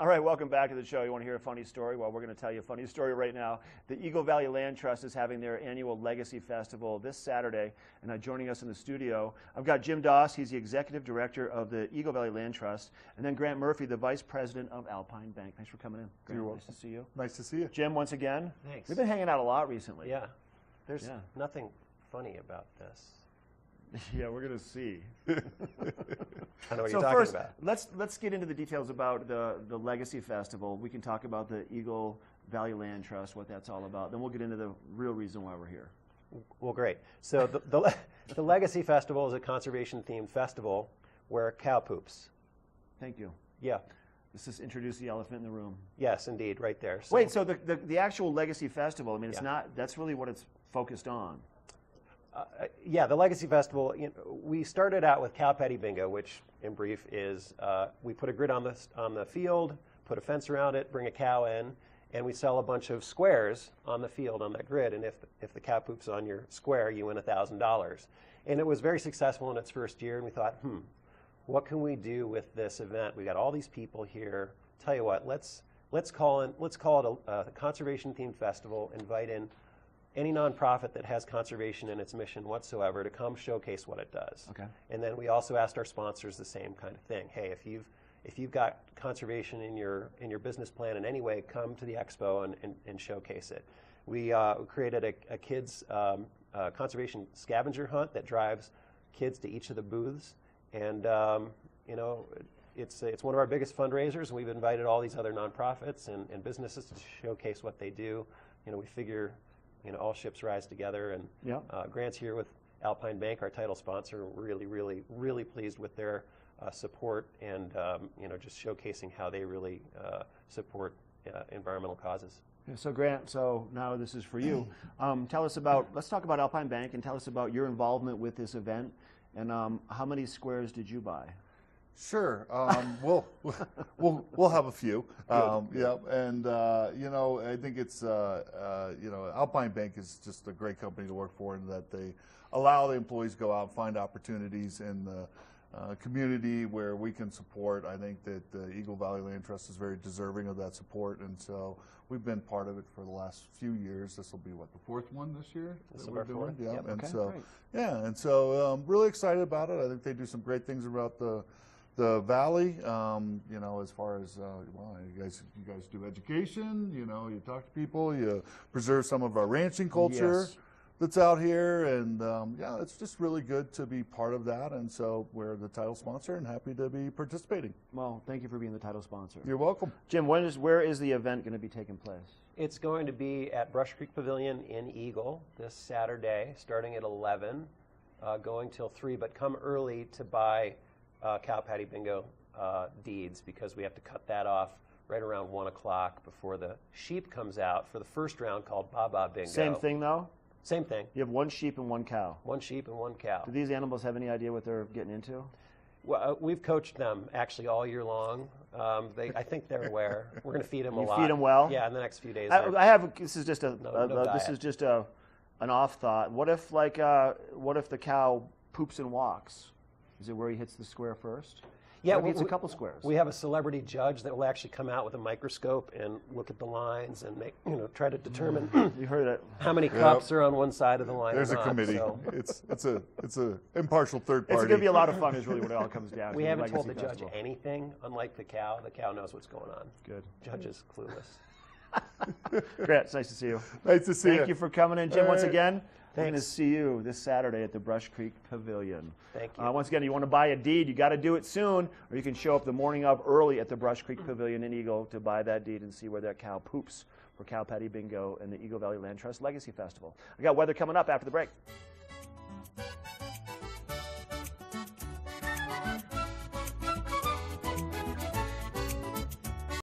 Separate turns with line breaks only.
All right, welcome back to the show. You want to hear a funny story? Well, we're going to tell you a funny story right now. The Eagle Valley Land Trust is having their annual Legacy Festival this Saturday, and joining us in the studio, I've got Jim Daus. He's the Executive Director of the Eagle Valley Land Trust, and then Grant Murphy, the Vice President of Alpine Bank. Thanks for coming in. Grant,
You're welcome.
Nice to see you.
Nice to see you.
Jim, once again.
Thanks.
We've been hanging out a lot recently.
Yeah. There's nothing funny about this.
Yeah, we're going to see.
I know what
So
you're talking
first,
about.
let's get into the details about the Legacy Festival. We can talk about the Eagle Valley Land Trust, what that's all about. Then we'll get into the real reason why we're here.
Well, great. So the Legacy Festival is a conservation-themed festival where cow poops.
Thank you.
Yeah.
Let's just introduce the elephant in the room.
Yes, indeed, right there. So,
Wait, so the actual Legacy Festival, I mean, it's
Yeah.
not, that's really what it's focused on.
yeah, the Legacy Festival, we started out with cow patty bingo, which in brief is we put a grid on the field, put a fence around it, bring a cow in, and we sell a bunch of squares on the field on that grid. And if the cow poops on your square, you win $1,000. And it was very successful in its first year. And we thought, what can we do with this event? We got all these people here. Tell you what, let's call it a conservation-themed festival. Invite in any nonprofit that has conservation in its mission whatsoever to come showcase what it does.
Okay.
And then we also asked our sponsors the same kind of thing. Hey, if you've got conservation in your business plan in any way, come to the expo and showcase it. We created a kids conservation scavenger hunt that drives kids to each of the booths, and it's one of our biggest fundraisers. We've invited all these other nonprofits and businesses to showcase what they do. We figure all ships rise together, and Grant's here with Alpine Bank, our title sponsor. We're really, really, really pleased with their support and just showcasing how they really support environmental causes.
So Grant, so now this is for you. Let's talk about Alpine Bank and tell us about your involvement with this event, and how many squares did you buy?
Sure. We'll have a few. Yeah, and I think it's Alpine Bank is just a great company to work for, in that they allow the employees to go out and find opportunities in the community where we can support. I think that the Eagle Valley Land Trust is very deserving of that support, and so we've been part of it for the last few years. This will be the fourth one this year that we're doing. Yeah,
yep.
and
Okay,
so
great.
and so really excited about it. I think they do some great things about the valley, as far as you guys do education. You talk to people, you preserve some of our ranching culture.
Yes.
That's out here, and it's just really good to be part of that, and so we're the title sponsor and happy to be participating.
Well, thank you for being the title sponsor.
You're welcome.
Jim, where is the event going to be taking place?
It's going to be at Brush Creek Pavilion in Eagle this Saturday, starting at 11, going till 3, but come early to buy cow patty bingo deeds, because we have to cut that off right around 1 o'clock before the sheep comes out for the first round called Baba Bingo.
Same thing, though?
Same thing.
You have one sheep and one cow.
One sheep and one cow.
Do these animals have any idea what they're getting into?
Well, we've coached them actually all year long. I think they're aware. We're going to feed them a lot.
You feed them well?
Yeah, in the next few days.
This is just
No
an off thought. What if the cow poops and walks? Is it where he hits the square first?
Yeah,
he hits a couple squares.
We have a celebrity judge that will actually come out with a microscope and look at the lines and try to determine
You heard it.
how many cups are on one side of the line.
There's
or
a
not,
committee.
so.
It's a impartial third party.
It's going to be a lot of fun is really what it all comes down to.
We haven't told the
Legacy
judge
Festival.
anything, unlike the cow. The cow knows what's going on.
Good.
Judge is clueless.
Grant, it's nice to see you.
Nice to see you.
Thank you for coming in, Jim, once
right.
again. We're going to
Thanks.
see you this Saturday at the Brush Creek Pavilion.
Thank you.
Once again, you want to buy a deed, you got to do it soon, or you can show up the morning of early at the Brush Creek Pavilion in Eagle to buy that deed and see where that cow poops for Cow Patty Bingo and the Eagle Valley Land Trust Legacy Festival. I got weather coming up after the break.